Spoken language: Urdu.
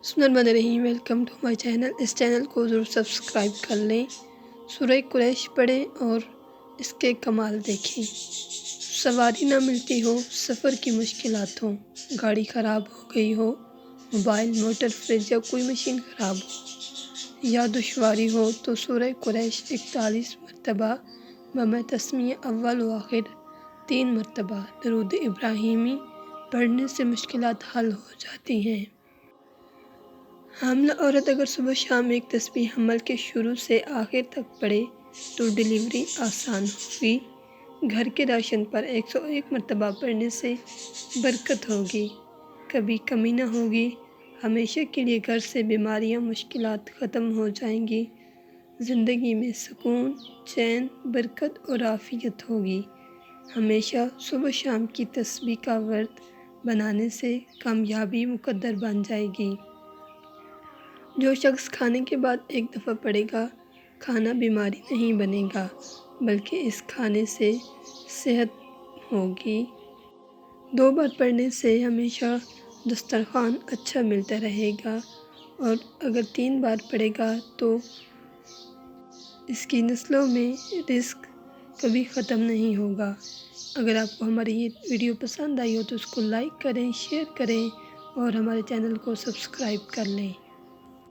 بسم اللہ الرحمن الرحیم۔ Welcome to my channel. اس چینل کو ضرور سبسکرائب کر لیں، سورہ قریش پڑھیں اور اس کے کمال دیکھیں۔ سواری نہ ملتی ہو، سفر کی مشکلات ہوں، گاڑی خراب ہو گئی ہو، موبائل، موٹر، فریج یا کوئی مشین خراب ہو یا دشواری ہو تو سورہ قریش 41 مرتبہ بمِ تسمیہ اول و آخر 3 مرتبہ درود ابراہیمی پڑھنے سے مشکلات حل ہو جاتی ہیں۔ حاملہ عورت اگر صبح شام ایک تسبیح حمل کے شروع سے آخر تک پڑھے تو ڈیلیوری آسان ہوگی۔ گھر کے راشن پر 101 مرتبہ پڑھنے سے برکت ہوگی، کبھی کمی نہ ہوگی، ہمیشہ کے لیے گھر سے بیماریاں مشکلات ختم ہو جائیں گی، زندگی میں سکون، چین، برکت اور عافیت ہوگی۔ ہمیشہ صبح شام کی تسبیح کا ورد بنانے سے کامیابی مقدر بن جائے گی۔ جو شخص کھانے کے بعد ایک دفعہ پڑھے گا، کھانا بیماری نہیں بنے گا بلکہ اس کھانے سے صحت ہوگی۔ 2 بار پڑھنے سے ہمیشہ دسترخوان اچھا ملتا رہے گا اور اگر 3 بار پڑھے گا تو اس کی نسلوں میں رزق کبھی ختم نہیں ہوگا۔ اگر آپ کو ہماری یہ ویڈیو پسند آئی ہو تو اس کو لائک کریں، شیئر کریں اور ہمارے چینل کو سبسکرائب کر لیں۔